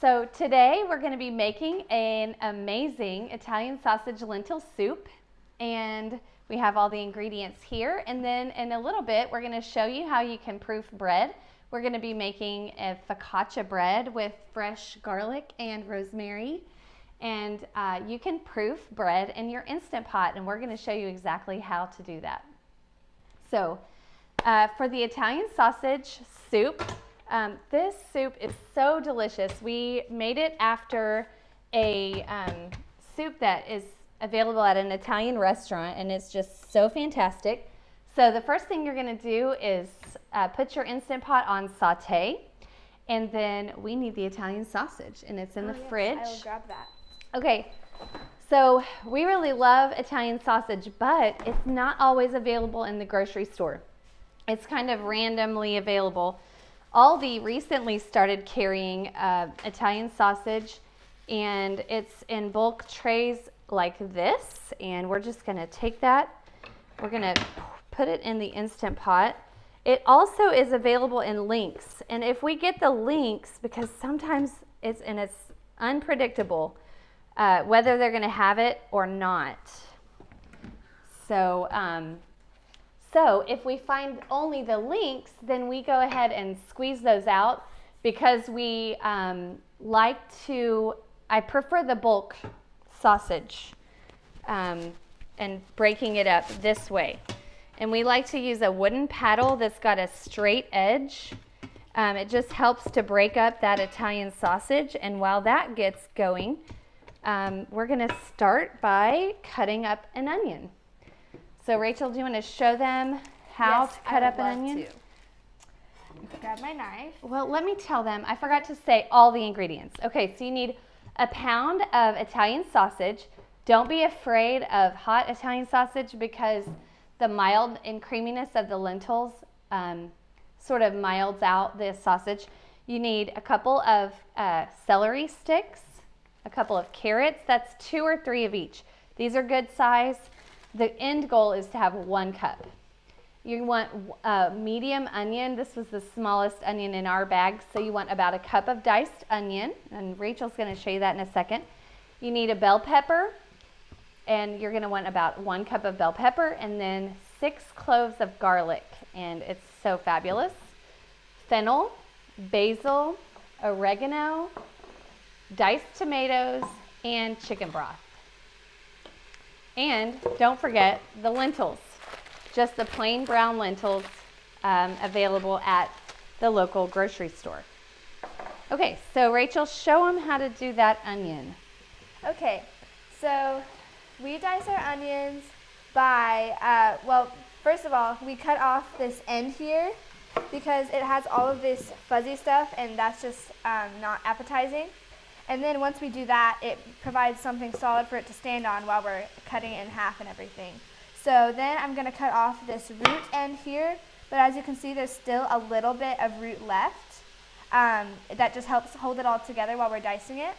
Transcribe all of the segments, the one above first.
So today we're going to be making an amazing Italian sausage lentil soup, and we have all the ingredients here. And then in a little bit we're going to show you how you can proof bread. We're going to be making a focaccia bread with fresh garlic and rosemary, and you can proof bread in your Instant Pot, and we're going to show you exactly how to do that. So for the Italian sausage soup, this soup is so delicious. We made it after a soup that is available at an Italian restaurant, and it's just so fantastic. So the first thing you're going to do is put your Instant Pot on saute, and then we need the Italian sausage, and it's in the fridge. I will grab that. Okay, so we really love Italian sausage, but it's not always available in the grocery store. It's kind of randomly available. Aldi recently started carrying Italian sausage, and it's in bulk trays like this, and we're just going to take that. We're going to put it in the Instant Pot. It also is available in links, and if we get the links, because sometimes it's unpredictable whether they're going to have it or not. So if we find only the links, then we go ahead and squeeze those out, because we I prefer the bulk sausage and breaking it up this way. And we like to use a wooden paddle that's got a straight edge. It just helps to break up that Italian sausage. And while that gets going, we're going to start by cutting up an onion. So Rachel, do you want to show them how to cut up an onion? Grab my knife. Well, let me tell them. I forgot to say all the ingredients. Okay, so you need a pound of Italian sausage. Don't be afraid of hot Italian sausage, because the mild and creaminess of the lentils sort of milds out the sausage. You need a couple of celery sticks, a couple of carrots. That's 2 or 3 of each. These are good size. The end goal is to have 1 cup. You want a medium onion. This was the smallest onion in our bag, so you want about a cup of diced onion, and Rachel's going to show you that in a second. You need a bell pepper, and you're going to want about 1 cup of bell pepper, and then 6 cloves of garlic, and it's so fabulous. Fennel, basil, oregano, diced tomatoes, and chicken broth. And don't forget the lentils, just the plain brown lentils available at the local grocery store. Okay, so Rachel, show them how to do that onion. Okay, so we dice our onions by, well, first of all, we cut off this end here because it has all of this fuzzy stuff, and that's just not appetizing. And then once we do that, it provides something solid for it to stand on while we're cutting it in half and everything. So then I'm going to cut off this root end here, but as you can see, there's still a little bit of root left. That just helps hold it all together while we're dicing it.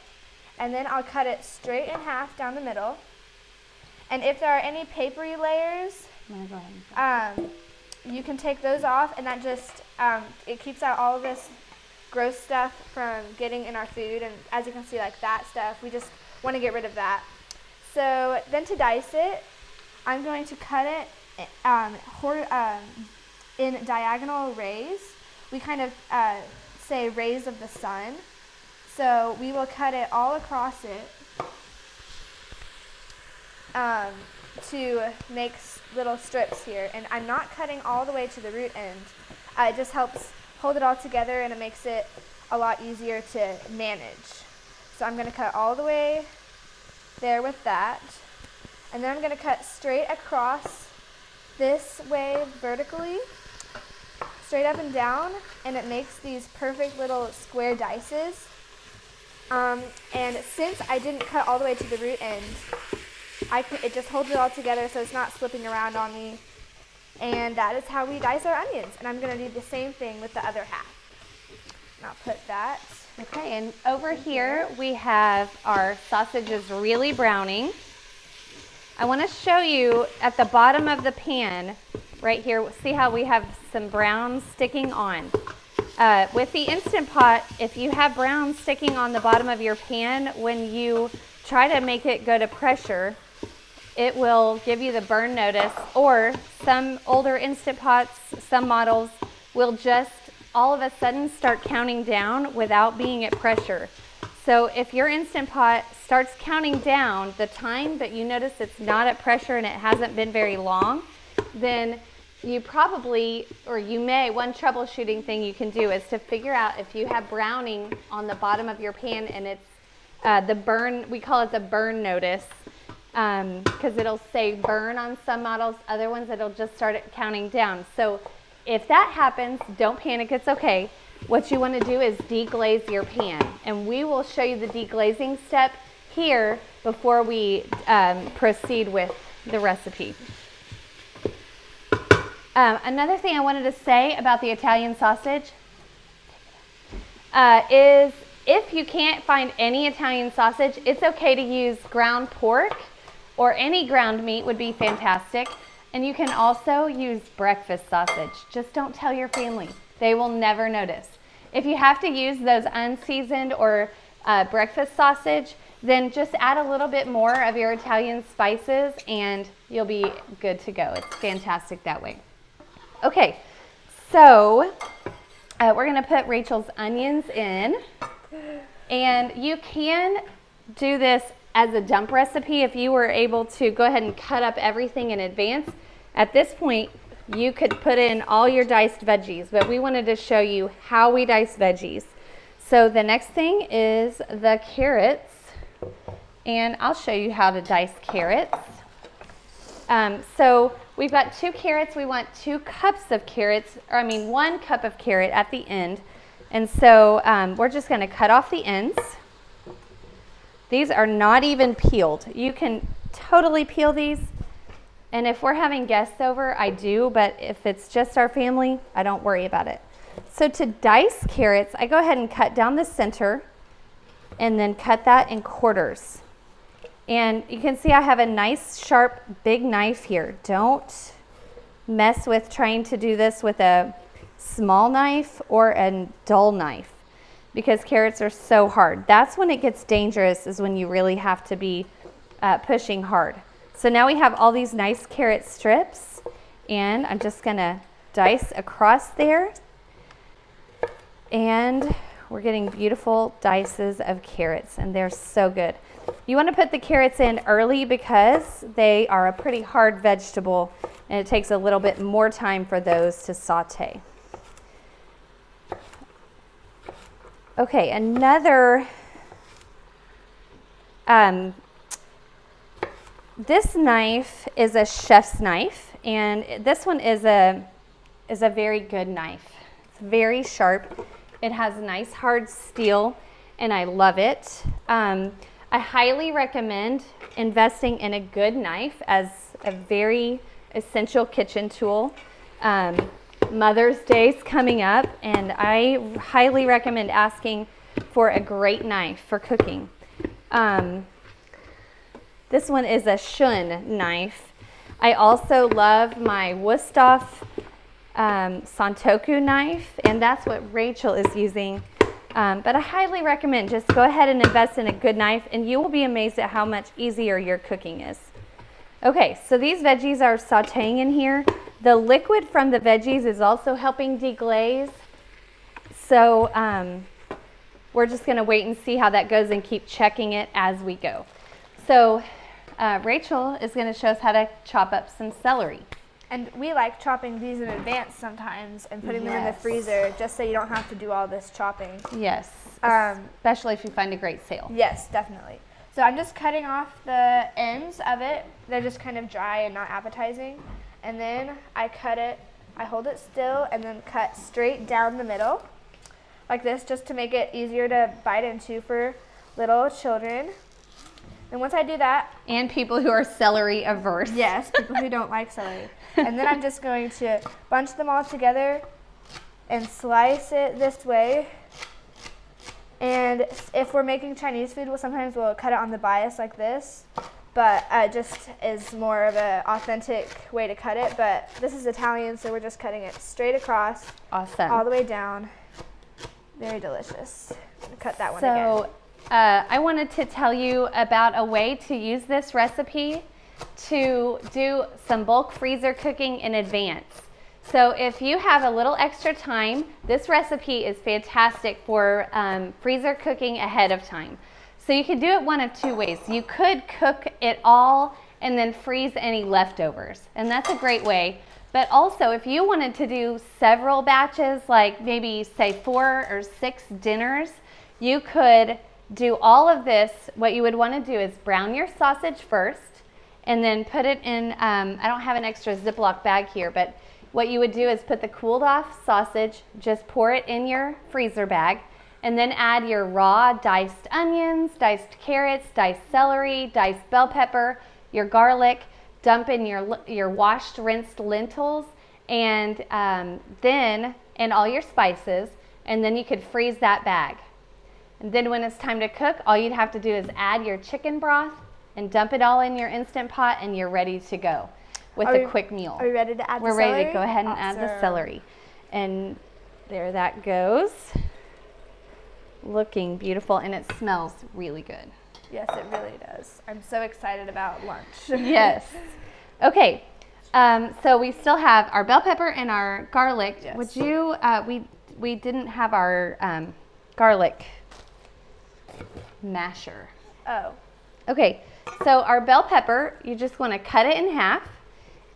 And then I'll cut it straight in half down the middle. And if there are any papery layers, you can take those off, and that just, it keeps out all of this gross stuff from getting in our food. And as you can see, like that stuff, we just want to get rid of that. So then to dice it, I'm going to cut it in diagonal rays. We kind of say rays of the sun. So we will cut it all across it to make little strips here. And I'm not cutting all the way to the root end. It just helps hold it all together, and it makes it a lot easier to manage. So I'm going to cut all the way there with that. And then I'm going to cut straight across this way vertically, straight up and down, and it makes these perfect little square dices. And since I didn't cut all the way to the root end, it just holds it all together so it's not slipping around on me. And that is how we dice our onions. And I'm going to do the same thing with the other half. And I'll put that. Okay, and over here we have our sausages really browning. I want to show you at the bottom of the pan right here. See how we have some brown sticking on. With the Instant Pot, if you have brown sticking on the bottom of your pan, when you try to make it go to pressure, it will give you the burn notice, or some older Instant Pots, some models will just all of a sudden start counting down without being at pressure. So if your Instant Pot starts counting down the time that you notice it's not at pressure and it hasn't been very long, then you probably, or you may, one troubleshooting thing you can do is to figure out if you have browning on the bottom of your pan and it's the burn, we call it the burn notice, because it'll say burn on some models, other ones it'll just start counting down. So if that happens, don't panic, it's okay. What you want to do is deglaze your pan, and we will show you the deglazing step here before we proceed with the recipe. Another thing I wanted to say about the Italian sausage is if you can't find any Italian sausage, it's okay to use ground pork, or any ground meat would be fantastic. And you can also use breakfast sausage. Just don't tell your family. They will never notice. If you have to use those unseasoned or breakfast sausage, then just add a little bit more of your Italian spices and you'll be good to go. It's fantastic that way. Okay, so we're gonna put Rachel's onions in, and you can do this as a dump recipe if you were able to go ahead and cut up everything in advance. At this point, you could put in all your diced veggies, but we wanted to show you how we dice veggies. So the next thing is the carrots, and I'll show you how to dice carrots. So we've got 2 carrots. We want 2 cups of carrots, or 1 cup of carrot at the end. And so we're just going to cut off the ends. These are not even peeled. You can totally peel these. And if we're having guests over, I do, but if it's just our family, I don't worry about it. So to dice carrots, I go ahead and cut down the center and then cut that in quarters. And you can see I have a nice sharp big knife here. Don't mess with trying to do this with a small knife or a dull knife, because carrots are so hard. That's when it gets dangerous, is when you really have to be pushing hard. So now we have all these nice carrot strips, and I'm just gonna dice across there, and we're getting beautiful dices of carrots, and they're so good. You want to put the carrots in early because they are a pretty hard vegetable, and it takes a little bit more time for those to saute. Okay, another, this knife is a chef's knife, and this one is a very good knife. It's very sharp. It has nice hard steel, and I love it. I highly recommend investing in a good knife as a very essential kitchen tool. Mother's Day is coming up, and I highly recommend asking for a great knife for cooking. This one is a Shun knife. I also love my Wusthof Santoku knife, and that's what Rachel is using. But I highly recommend just go ahead and invest in a good knife, and you will be amazed at how much easier your cooking is. Okay, so these veggies are sauteing in here. The liquid from the veggies is also helping deglaze. So we're just gonna wait and see how that goes and keep checking it as we go. So Rachel is gonna show us how to chop up some celery. And we like chopping these in advance sometimes and putting them in the freezer just so you don't have to do all this chopping. Yes, especially if you find a great sale. Yes, definitely. So I'm just cutting off the ends of it. They're just kind of dry and not appetizing. And then I cut it, I hold it still, and then cut straight down the middle like this, just to make it easier to bite into for little children. And once I do that... And people who are celery averse. Yes, people who don't like celery. And then I'm just going to bunch them all together and slice it this way. And if we're making Chinese food, sometimes we'll cut it on the bias like this. But it just is more of an authentic way to cut it. But this is Italian, so we're just cutting it straight across. Awesome. All the way down. Very delicious. I'm gonna cut that one again. So I wanted to tell you about a way to use this recipe to do some bulk freezer cooking in advance. So if you have a little extra time, this recipe is fantastic for freezer cooking ahead of time. So you can do it one of two ways. You could cook it all and then freeze any leftovers, and that's a great way. But also, if you wanted to do several batches, like maybe say 4 or 6 dinners, you could do all of this. What you would want to do is brown your sausage first and then put it in, I don't have an extra Ziploc bag here, but what you would do is put the cooled off sausage, just pour it in your freezer bag, and then add your raw diced onions, diced carrots, diced celery, diced bell pepper, your garlic, dump in your washed, rinsed lentils, and then all your spices, and then you could freeze that bag. And then when it's time to cook, all you'd have to do is add your chicken broth and dump it all in your Instant Pot, and you're ready to go with a quick meal. Are we ready to add the celery? We're ready to go ahead and awesome. add the celery. And there that goes. Looking beautiful, and it smells really good. Yes, it really does. I'm so excited about lunch. Yes. Okay, so we still have our bell pepper and our garlic. Yes. Would you, we didn't have our garlic masher. Oh. Okay, so our bell pepper, you just want to cut it in half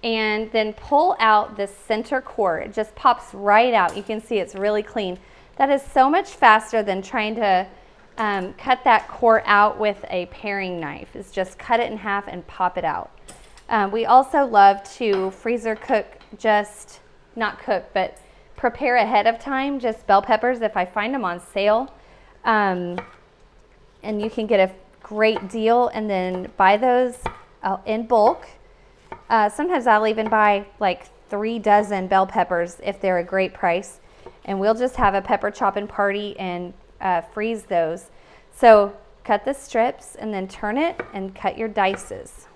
and then pull out the center core. It just pops right out. You can see it's really clean. That is so much faster than trying to cut that core out with a paring knife. It's just cut it in half and pop it out. We also love to freezer cook, just not cook, but prepare ahead of time, just bell peppers if I find them on sale. And you can get a great deal and then buy those in bulk. Sometimes I'll even buy like 3 dozen bell peppers if they're a great price. And we'll just have a pepper chopping party and freeze those. So cut the strips and then turn it and cut your dices.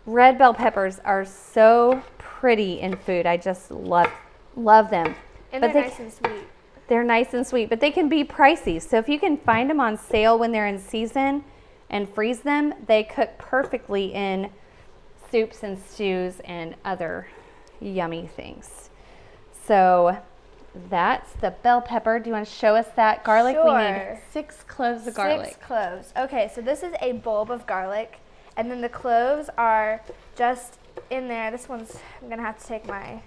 Red bell peppers are so pretty in food. I just love them. And but they're nice and sweet. They're nice and sweet, but they can be pricey. So if you can find them on sale when they're in season and freeze them, they cook perfectly in soups and stews and other yummy things. So that's the bell pepper. Do you want to show us that garlic? Sure. We need 6 cloves of garlic. 6 cloves. Okay, so this is a bulb of garlic, and then the cloves are just in there. This one's, I'm going to have to take my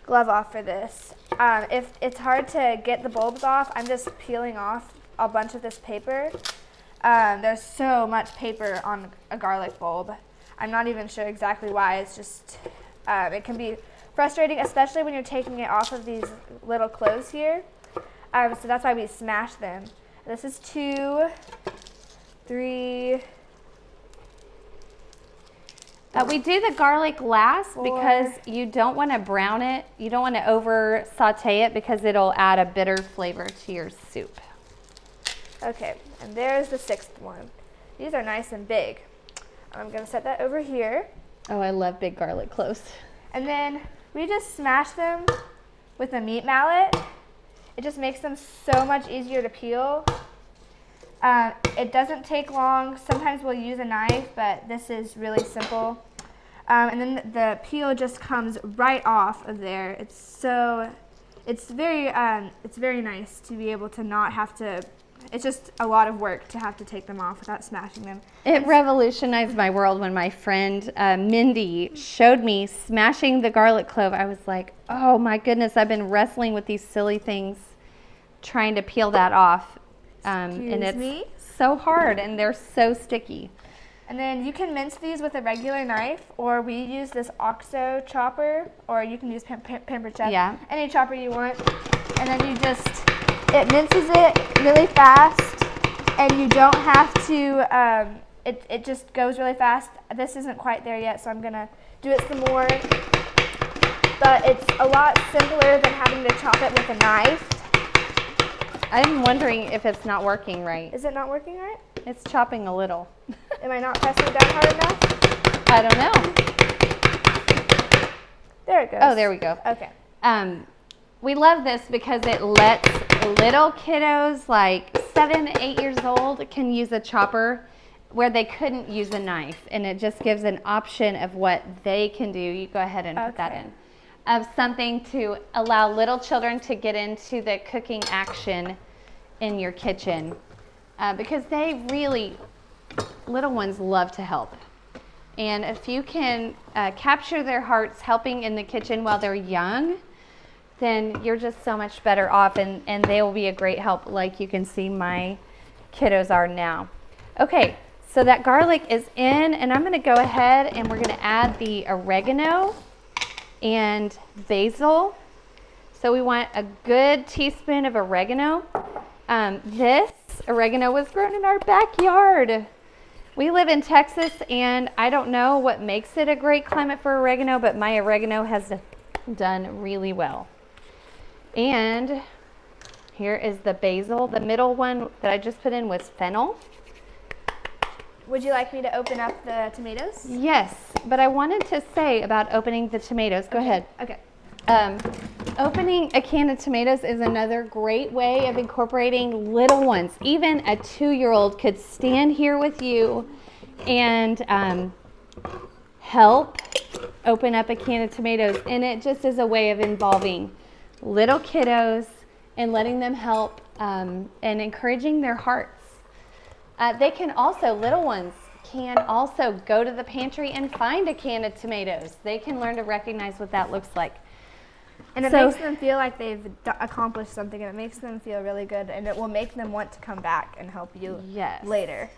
glove off for this. If it's hard to get the bulbs off, I'm just peeling off a bunch of this paper. There's so much paper on a garlic bulb. I'm not even sure exactly why. It's just, it can be frustrating, especially when you're taking it off of these little cloves here. So that's why we smash them. This is 2, 3. We do the garlic last 4. because you don't want to brown it. You don't want to over saute it because it'll add a bitter flavor to your soup. Okay, and there's the 6th one. These are nice and big. I'm going to set that over here. Oh, I love big garlic cloves. And then we just smash them with a meat mallet. It just makes them so much easier to peel. It doesn't take long. Sometimes we'll use a knife, but this is really simple. And then the peel just comes right off of there. It's very nice to be able to not have to. It's just a lot of work to have to take them off without smashing them. It revolutionized my world when my friend Mindy showed me smashing the garlic clove. I was like, oh my goodness, I've been wrestling with these silly things, trying to peel that off. And it's so hard, and they're so sticky. And then you can mince these with a regular knife, or we use this OXO chopper, or you can use Pampered Chef. Yeah. Any chopper you want. And then you just, it minces it really fast, and you don't have to, it just goes really fast. This isn't quite there yet, so I'm going to do it some more. But it's a lot simpler than having to chop it with a knife. I'm wondering if it's not working right. Is it not working right? It's chopping a little. Am I not pressing it down hard enough? I don't know. There it goes. Oh, there we go. Okay. We love this because it lets little kiddos like 7, 8 years old can use a chopper where they couldn't use a knife, and it just gives an option of what they can do. You go ahead and put that in. Of something to allow little children to get into the cooking action in your kitchen, because they really, little ones love to help. And if you can capture their hearts helping in the kitchen while they're young, then you're just so much better off, and they will be a great help, like you can see my kiddos are now. Okay, so that garlic is in, and I'm going to go ahead and we're going to add the oregano and basil. So we want a good teaspoon of oregano. This oregano was grown in our backyard. We live in Texas, and I don't know what makes it a great climate for oregano, but my oregano has done really well. And here is the basil. The middle one that I just put in was fennel. Would you like me to open up the tomatoes? Yes, but I wanted to say about opening the tomatoes. Go ahead. Okay. Opening a can of tomatoes is another great way of incorporating little ones. Even a 2-year-old could stand here with you and help open up a can of tomatoes. And it just is a way of involving little kiddos and letting them help and encouraging their hearts. They can also, little ones can also go to the pantry and find a can of tomatoes. They can learn to recognize what that looks like. And it makes them feel like they've accomplished something, and it makes them feel really good, and it will make them want to come back and help you later.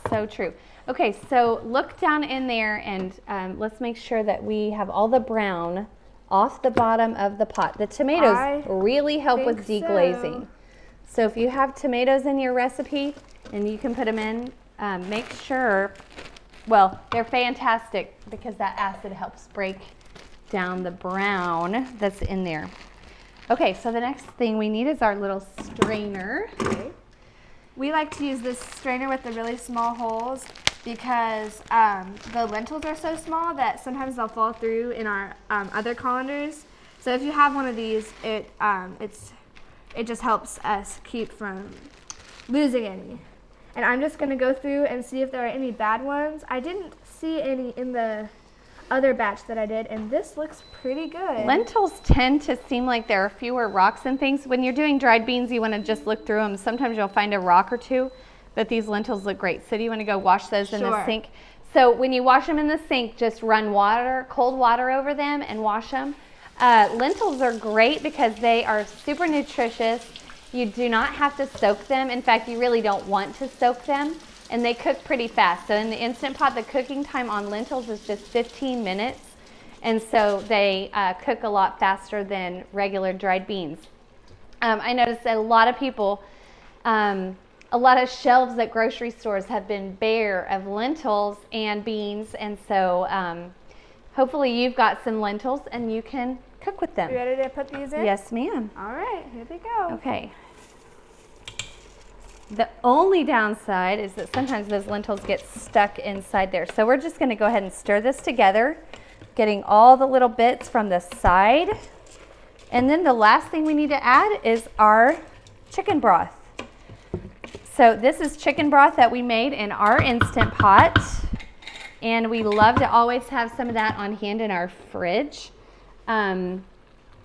So true. Okay, so look down in there, and let's make sure that we have all the brown off the bottom of the pot. The tomatoes really help with deglazing. So if you have tomatoes in your recipe and you can put them in, make sure, well, they're fantastic because that acid helps break down the brown that's in there. Okay, so the next thing we need is our little strainer. Okay. We like to use this strainer with the really small holes because the lentils are so small that sometimes they'll fall through in our other colanders. So if you have one of these, it just helps us keep from losing any. And I'm just going to go through and see if there are any bad ones. I didn't see any in the other batch that I did, and this looks pretty good. Lentils tend to seem like there are fewer rocks and things. When you're doing dried beans, you want to just look through them. Sometimes you'll find a rock or two, but these lentils look great. So do you want to go wash those in the sink? So when you wash them in the sink, just run water, cold water over them and wash them. Lentils are great because they are super nutritious. You do not have to soak them. In fact, you really don't want to soak them. And they cook pretty fast. So in the Instant Pot, the cooking time on lentils is just 15 minutes. And so they cook a lot faster than regular dried beans. I noticed that a lot of people, a lot of shelves at grocery stores have been bare of lentils and beans. And so hopefully you've got some lentils and you can cook with them. You ready to put these in? Yes, ma'am. All right, here they go. Okay. The only downside is that sometimes those lentils get stuck inside there. So we're just going to go ahead and stir this together, getting all the little bits from the side. And then the last thing we need to add is our chicken broth. So this is chicken broth that we made in our Instant Pot. And we love to always have some of that on hand in our fridge.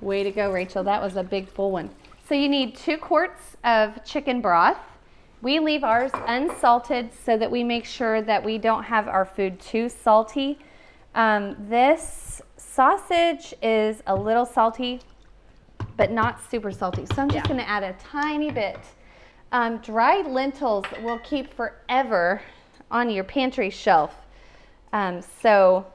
Way to go, Rachel. That was a big full one. So you need 2 quarts of chicken broth. We leave ours unsalted so that we make sure that we don't have our food too salty. This sausage is a little salty, but not super salty. So I'm just going to add a tiny bit. Dried lentils will keep forever on your pantry shelf. So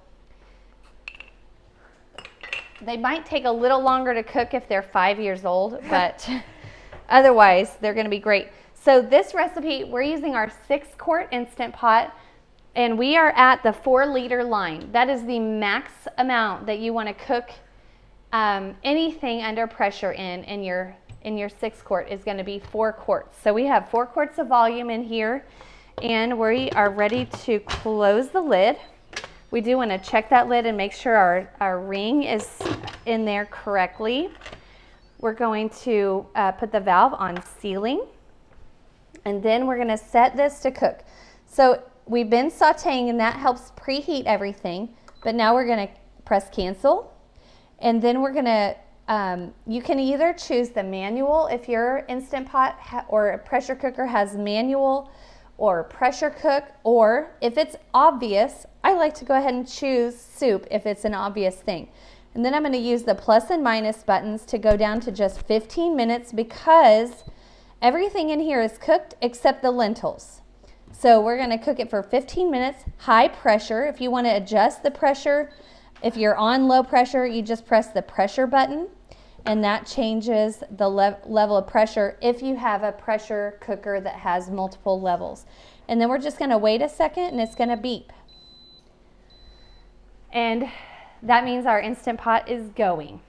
they might take a little longer to cook if they're 5 years old, but otherwise they're going to be great. So this recipe, we're using our 6-quart Instant Pot, and we are at the 4-liter line. That is the max amount that you want to cook anything under pressure in your 6-quart is going to be 4 quarts. So we have 4 quarts of volume in here, and we are ready to close the lid. We do want to check that lid and make sure our ring is in there correctly. we're going to put the valve on sealing, and then we're going to set this to cook. So we've been sauteing, and that helps preheat everything, but now we're going to press cancel, and then we're going to you can either choose the manual if your Instant Pot or pressure cooker has manual or pressure cook, or if it's obvious, I like to go ahead and choose soup if it's an obvious thing. And then I'm going to use the plus and minus buttons to go down to just 15 minutes because everything in here is cooked except the lentils. So we're going to cook it for 15 minutes, high pressure. If you want to adjust the pressure, if you're on low pressure, you just press the pressure button, and that changes the level of pressure if you have a pressure cooker that has multiple levels. And then we're just going to wait a second, and it's going to beep. And that means our Instant Pot is going.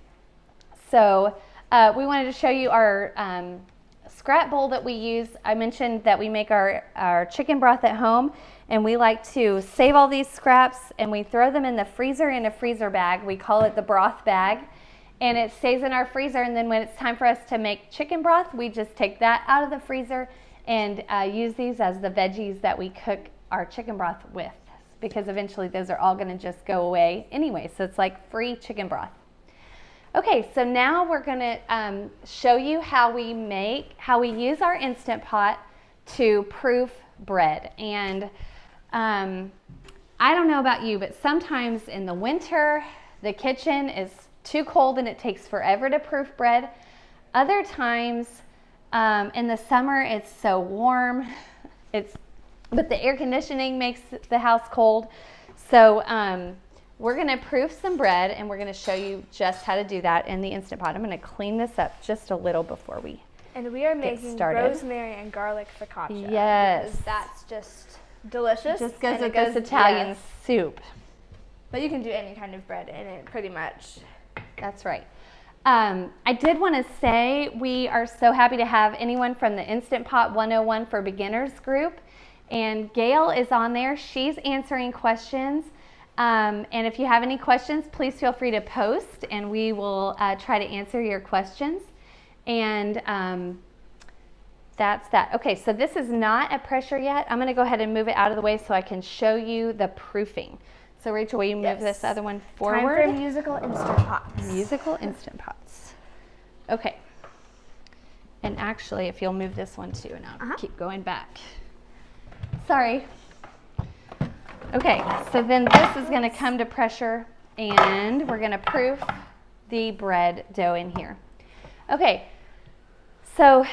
So we wanted to show you our scrap bowl that we use. I mentioned that we make our chicken broth at home, and we like to save all these scraps and we throw them in the freezer in a freezer bag. We call it the broth bag, and it stays in our freezer, and then when it's time for us to make chicken broth, we just take that out of the freezer and use these as the veggies that we cook our chicken broth with, because eventually those are all going to just go away anyway, so it's like free chicken broth. Okay, so now we're going to show you how we use our Instant Pot to proof bread. And I don't know about you, but sometimes in the winter the kitchen is too cold and it takes forever to proof bread. Other times in the summer it's so warm, but the air conditioning makes the house cold. So we're going to proof some bread, and we're going to show you just how to do that in the Instant Pot. I'm going to clean this up just a little before we And we are making rosemary and garlic focaccia. Yes. Because that's just delicious. Just goes with this Italian soup. But you can do any kind of bread in it, pretty much. That's right. I did want to say we are so happy to have anyone from the Instant Pot 101 for Beginners group. And Gail is on there. She's answering questions. And if you have any questions, please feel free to post, and we will try to answer your questions. And that's that. Okay, so this is not at pressure yet. I'm going to go ahead and move it out of the way so I can show you the proofing. So Rachel, will you move this other one forward? Time for musical Instant Pots. Musical Instant Pots. Okay. And actually, if you'll move this one too, and I'll keep going back. Sorry. Okay, so then this is going to come to pressure, and we're going to proof the bread dough in here. Okay, so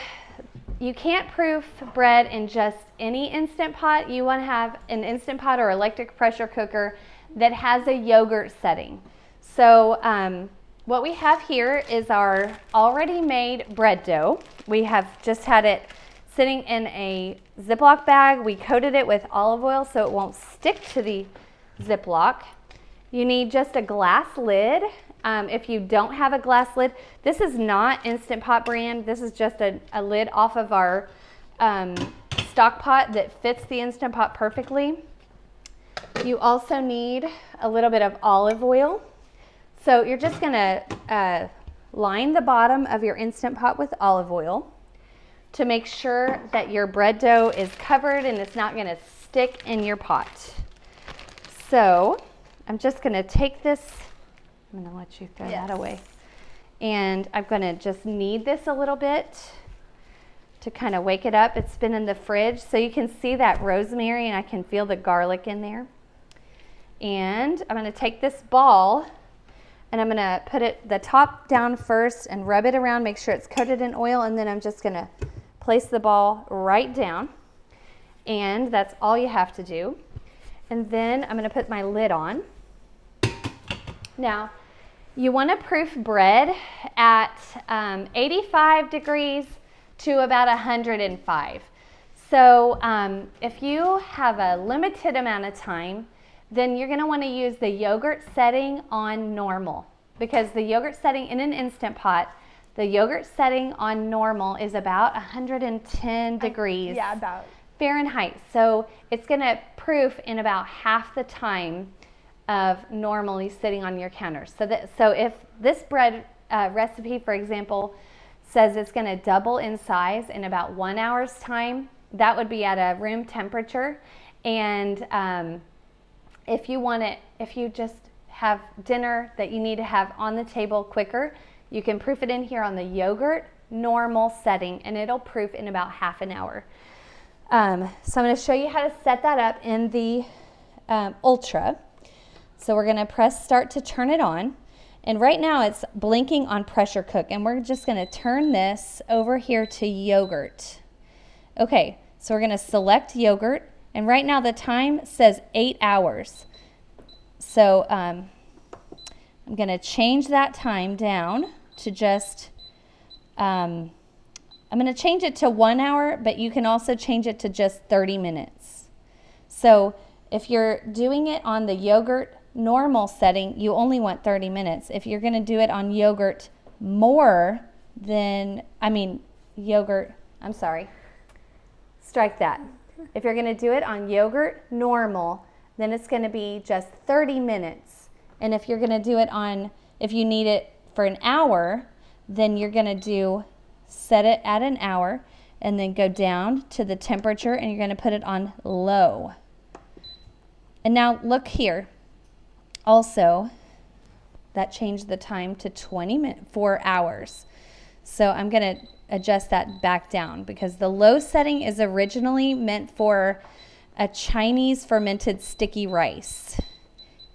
you can't proof bread in just any Instant Pot. You want to have an Instant Pot or electric pressure cooker that has a yogurt setting. So what we have here is our already made bread dough. We have just had it sitting in a Ziploc bag. We coated it with olive oil so it won't stick to the Ziploc. You need just a glass lid. If you don't have a glass lid, this is not Instant Pot brand. This is just a lid off of our stock pot that fits the Instant Pot perfectly. You also need a little bit of olive oil. So you're just gonna line the bottom of your Instant Pot with olive oil to make sure that your bread dough is covered and it's not gonna stick in your pot. So I'm just gonna take this, I'm gonna let you throw that away. And I'm gonna just knead this a little bit to kind of wake it up. It's been in the fridge, so you can see that rosemary and I can feel the garlic in there. And I'm gonna take this ball and I'm gonna put the top down first and rub it around, make sure it's coated in oil, and then I'm just gonna place the ball right down. And that's all you have to do. And then I'm gonna put my lid on. Now, you wanna proof bread at 85 degrees to about 105. So if you have a limited amount of time, then you're going to want to use the yogurt setting on normal, because the yogurt setting in an Instant Pot, the yogurt setting on normal is about 110 degrees Fahrenheit. So it's going to proof in about half the time of normally sitting on your counter. So if this bread recipe, for example, says it's going to double in size in about 1 hour's time. That would be at a room temperature. And if you just have dinner that you need to have on the table quicker, you can proof it in here on the yogurt normal setting, and it'll proof in about half an hour. So I'm going to show you how to set that up in the Ultra. So we're going to press start to turn it on. And right now it's blinking on pressure cook, and we're just going to turn this over here to yogurt. Okay, so we're going to select yogurt, and right now the time says 8 hours. So I'm going to change that time down to just, I'm going to change it to 1 hour, but you can also change it to just 30 minutes. So if you're doing it on the yogurt normal setting, you only want 30 minutes. If you're going to do it on yogurt strike that. If you're going to do it on yogurt normal, then it's going to be just 30 minutes. And if you're going to do it if you need it for an hour, then you're going to set it at an hour and then go down to the temperature, and you're going to put it on low. And now look here. Also, that changed the time to 4 hours. So I'm going to adjust that back down because the low setting is originally meant for a Chinese fermented sticky rice,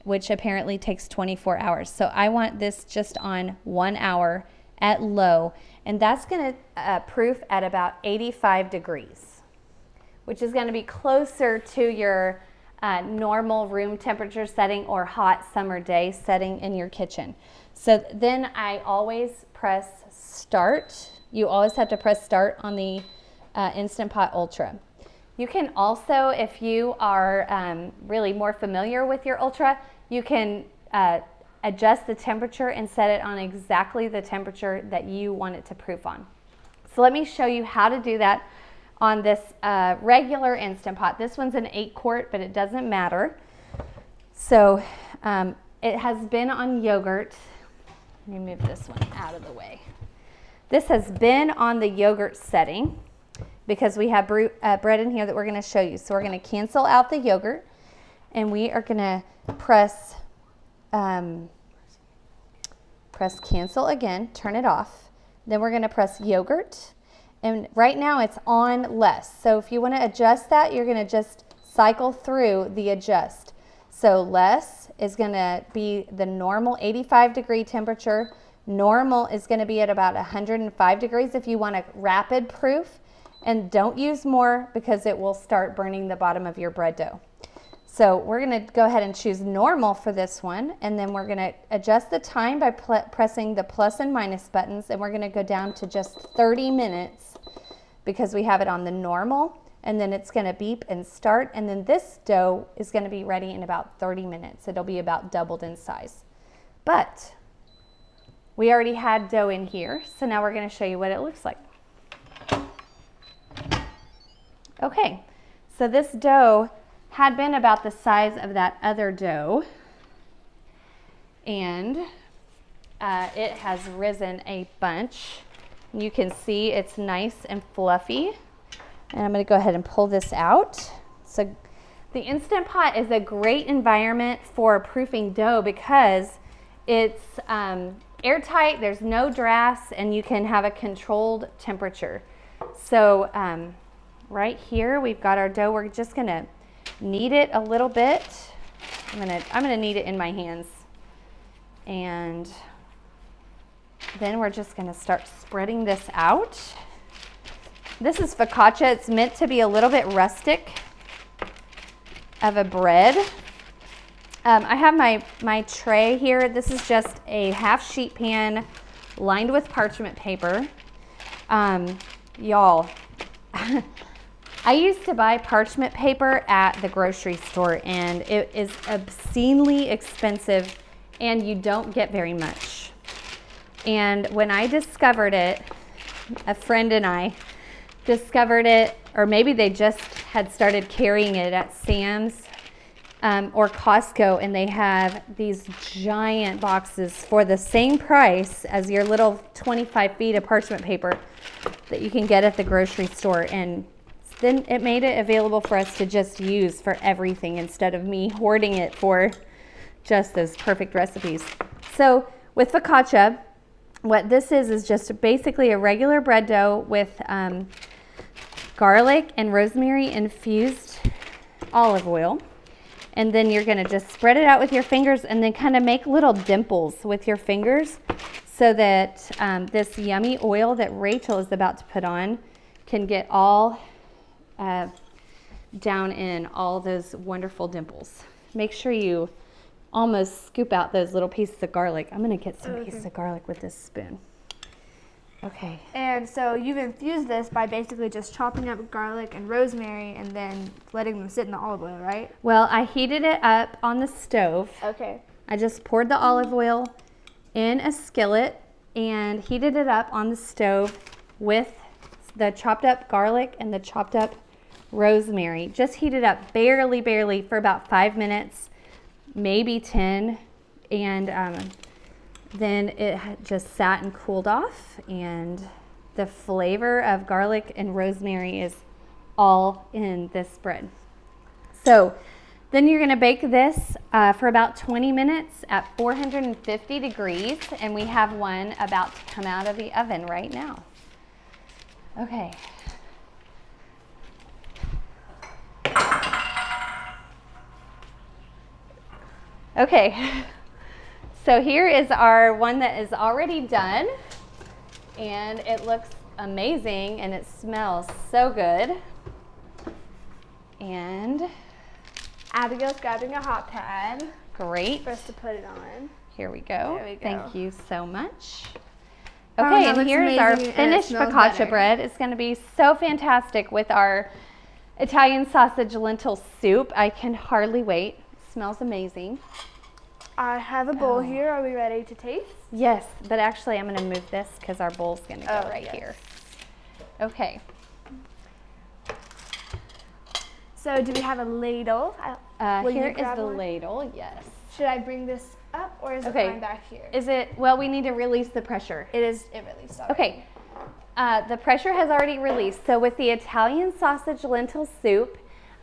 which apparently takes 24 hours. So I want this just on 1 hour at low, and that's going to proof at about 85 degrees, which is going to be closer to your normal room temperature setting or hot summer day setting in your kitchen. So then I always press start. You always have to press start on the Instant Pot Ultra. You can also, if you are really more familiar with your Ultra, you can adjust the temperature and set it on exactly the temperature that you want it to proof on. So let me show you how to do that on this regular Instant Pot. This one's an 8-quart, but it doesn't matter. So it has been on yogurt. Let me move this one out of the way. This has been on the yogurt setting because we have bread in here that we're going to show you. So we're going to cancel out the yogurt, and we are going to press cancel again, turn it off. Then we're going to press yogurt. And right now it's on less. So if you want to adjust that, you're going to just cycle through the adjust. So less is going to be the normal 85 degree temperature. Normal is going to be at about 105 degrees if you want a rapid proof. And don't use more because it will start burning the bottom of your bread dough. So we're going to go ahead and choose normal for this one. And then we're going to adjust the time by pressing the plus and minus buttons. And we're going to go down to just 30 minutes because we have it on the normal. And then it's going to beep and start. And then this dough is going to be ready in about 30 minutes. It'll be about doubled in size. But we already had dough in here. So now we're going to show you what it looks like. Okay, so this dough had been about the size of that other dough, and it has risen a bunch. You can see it's nice and fluffy, and I'm going to go ahead and pull this out. So the Instant Pot is a great environment for proofing dough because it's airtight, there's no drafts, and you can have a controlled temperature. So right here we've got our dough. We're just going to knead it a little bit. I'm gonna knead it in my hands, and then we're just gonna start spreading this out. This is focaccia. It's meant to be a little bit rustic of a bread. I have my tray here. This is just a half sheet pan lined with parchment paper. Y'all, I used to buy parchment paper at the grocery store, and it is obscenely expensive, and you don't get very much. And when I discovered it, a friend and I discovered it, or maybe they just had started carrying it at Sam's or Costco, and they have these giant boxes for the same price as your little 25 feet of parchment paper that you can get at the grocery store. And then it made it available for us to just use for everything instead of me hoarding it for just those perfect recipes. So with focaccia, what this is just basically a regular bread dough with garlic and rosemary infused olive oil. And then you're gonna just spread it out with your fingers and then kind of make little dimples with your fingers so that this yummy oil that Rachel is about to put on can get all down in all those wonderful dimples. Make sure you almost scoop out those little pieces of garlic. I'm gonna get some pieces of garlic with this spoon. Okay. And so you've infused this by basically just chopping up garlic and rosemary and then letting them sit in the olive oil, right? Well, I heated it up on the stove. Okay. I just poured the olive oil in a skillet and heated it up on the stove with the chopped up garlic and the chopped up rosemary. Just heat it up barely for about 5 minutes, maybe 10, and then it just sat and cooled off, and the flavor of garlic and rosemary is all in this bread. So then you're gonna bake this for about 20 minutes at 450 degrees, and we have one about to come out of the oven right now. Okay. Okay. So here is our one that is already done, and it looks amazing and it smells so good. And Abigail's grabbing a hot pad. Great. For us to put it on. Here we go. There we go. Thank you so much. Oh, Okay, that and looks here's our amazing, and it finished smells focaccia better. bread. It's going to be so fantastic with our Italian sausage lentil soup. I can hardly wait. It smells amazing. I have a bowl here. Are we ready to taste? Yes, but actually I'm going to move this because our bowl's going to go right yes. here. Okay. So do we have a ladle? Will you Here is grab the one? ladle, yes. Should I bring this up or is Okay. it fine back here? Is it, well, we need to release the pressure. It released already. Okay, the pressure has already released. So with the Italian sausage lentil soup,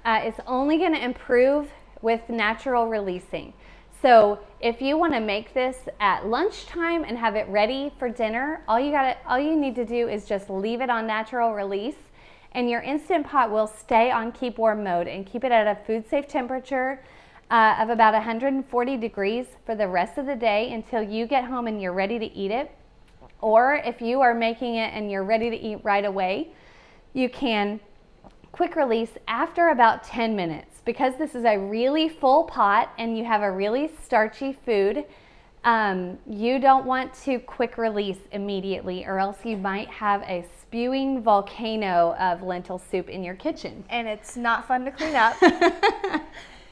it's only going to improve with natural releasing. So if you want to make this at lunchtime and have it ready for dinner, all you need to do is just leave it on natural release, and your Instant Pot will stay on keep warm mode and keep it at a food safe temperature of about 140 degrees for the rest of the day until you get home and you're ready to eat it. Or if you are making it and you're ready to eat right away, you can quick release after about 10 minutes. Because this is a really full pot and you have a really starchy food, you don't want to quick release immediately, or else you might have a spewing volcano of lentil soup in your kitchen. And it's not fun to clean up.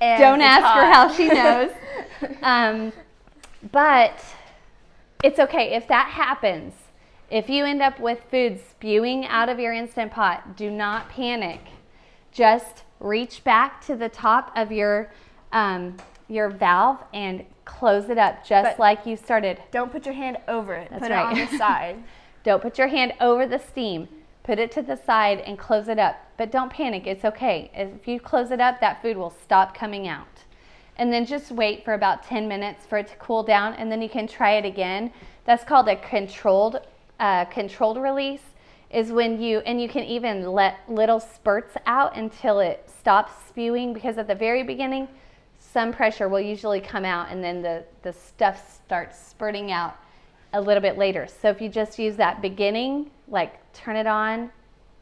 Don't ask her how she knows. But it's okay if that happens. If you end up with food spewing out of your Instant Pot, do not panic. Just reach back to the top of your valve and close it up just like you started. Don't put your hand over it. That's put right. it on the side. Don't put your hand over the steam. Put it to the side and close it up. But don't panic. It's okay. If you close it up, that food will stop coming out. And then just wait for about 10 minutes for it to cool down, and then you can try it again. That's called a controlled release. Is when you can even let little spurts out until it stops spewing, because at the very beginning some pressure will usually come out and then the stuff starts spurting out a little bit later. So if you just use that beginning, like turn it on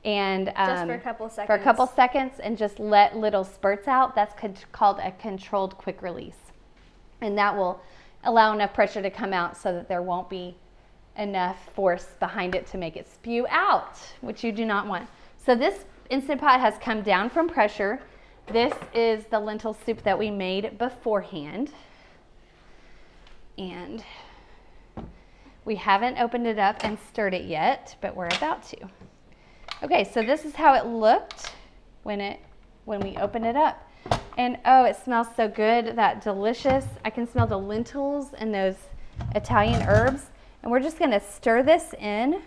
and just for a couple seconds. For a couple seconds and just let little spurts out, that's called a controlled quick release. And that will allow enough pressure to come out so that there won't be enough force behind it to make it spew out, which you do not want. So this Instant Pot has come down from pressure. This is the lentil soup that we made beforehand. And we haven't opened it up and stirred it yet, but we're about to. Okay, so this is how it looked when we opened it up. And oh, it smells so good, that delicious. I can smell the lentils and those Italian herbs. And we're just gonna stir this in.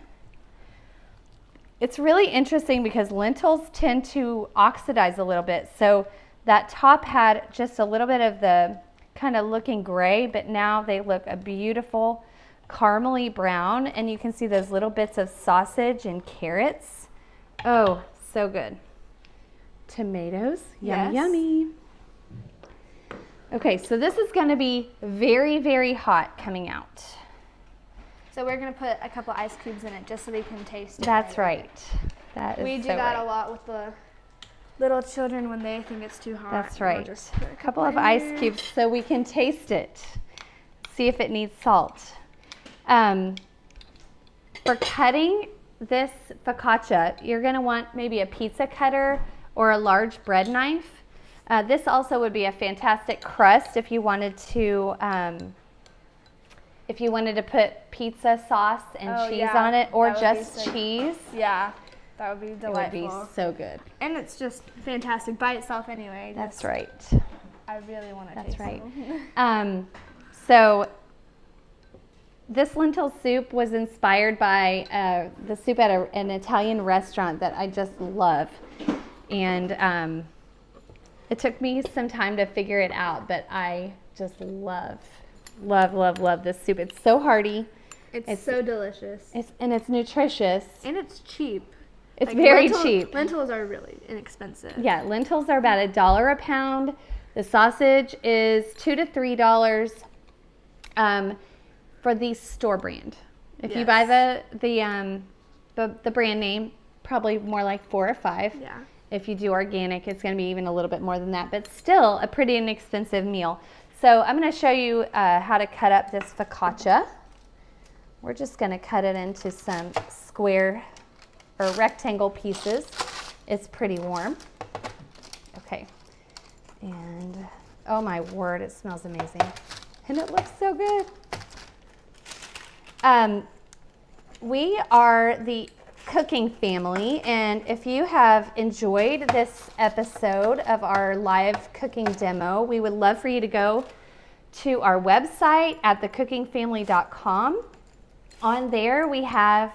It's really interesting because lentils tend to oxidize a little bit. So that top had just a little bit of the kind of looking gray, but now they look a beautiful caramely brown, and you can see those little bits of sausage and carrots. Oh, so good. Tomatoes, yummy, yummy. Okay, so this is gonna be very, very hot coming out. So we're gonna put a couple ice cubes in it just so they can taste it. That's right. That is we do so that right. a lot with the little children when they think it's too hot. That's right. Just put A couple of ice cubes so we can taste it. See if it needs salt. For cutting this focaccia, you're gonna want maybe a pizza cutter or a large bread knife. This also would be a fantastic crust if you wanted to put pizza sauce and cheese on it, or just cheese. Yeah, that would be delightful. It would be so good. And it's just fantastic by itself anyway. That's right. I really want to That's taste right. them. So this lentil soup was inspired by the soup at an Italian restaurant that I just love. And it took me some time to figure it out, but I just love this soup. It's so hearty. It's so delicious. It's nutritious. And it's cheap. It's very cheap. Lentils are really inexpensive. Yeah, lentils are about $1 a pound. The sausage is $2 to $3 for the store brand. If you buy the brand name, probably more like $4 or $5. Yeah. If you do organic, it's going to be even a little bit more than that, but still a pretty inexpensive meal. So I'm going to show you how to cut up this focaccia. We're just going to cut it into some square or rectangle pieces. It's pretty warm. Okay. And oh my word, it smells amazing. And it looks so good. We are the cooking family, and if you have enjoyed this episode of our live cooking demo, we would love for you to go to our website at thecookingfamily.com. On there we have,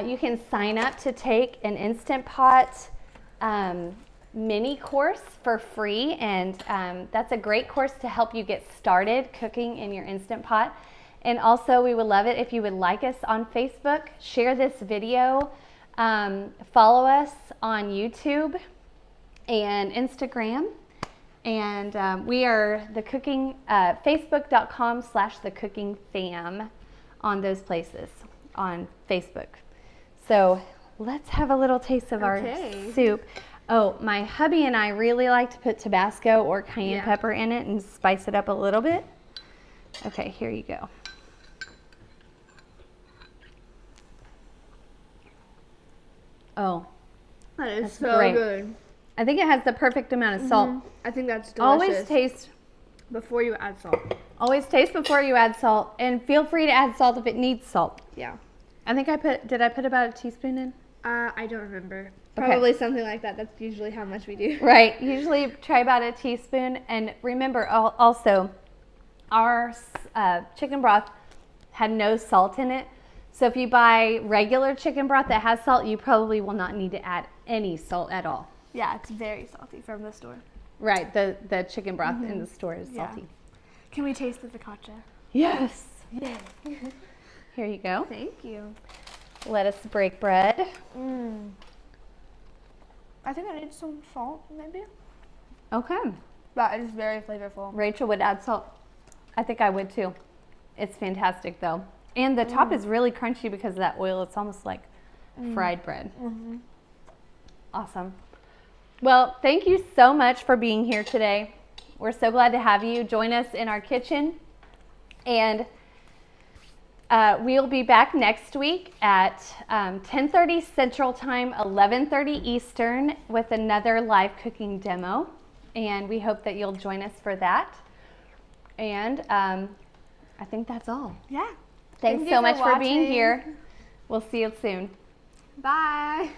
you can sign up to take an Instant Pot mini course for free, and that's a great course to help you get started cooking in your Instant Pot. And also, we would love it if you would like us on Facebook, share this video, follow us on YouTube and Instagram. And we are the cooking, facebook.com/thecookingfam on those places on Facebook. So let's have a little taste of our soup. Oh, my hubby and I really like to put Tabasco or cayenne pepper in it and spice it up a little bit. Okay, here you go. Oh, that is that's so great. good. I think it has the perfect amount of salt. I think that's delicious. Always taste before you add salt. Always taste before you add salt, and feel free to add salt if it needs salt. Yeah. I think did I put about a teaspoon in? I don't remember. Okay. Probably something like that. That's usually how much we do. Right. Usually try about a teaspoon. And remember also, our chicken broth had no salt in it. So if you buy regular chicken broth that has salt, you probably will not need to add any salt at all. Yeah, it's very salty from the store. Right. The chicken broth in the store is salty. Can we taste the focaccia? Yes. Yay. Here you go. Thank you. Let us break bread. I think I need some salt, maybe. Okay. That is very flavorful. Rachel would add salt. I think I would too. It's fantastic though. And the top is really crunchy because of that oil. It's almost like fried bread. Awesome. Well, thank you so much for being here today. We're so glad to have you join us in our kitchen. And we'll be back next week at 10:30 Central Time, 11:30 Eastern with another live cooking demo. And we hope that you'll join us for that. And I think that's all. Yeah. Thanks so much for being here. We'll see you soon. Bye.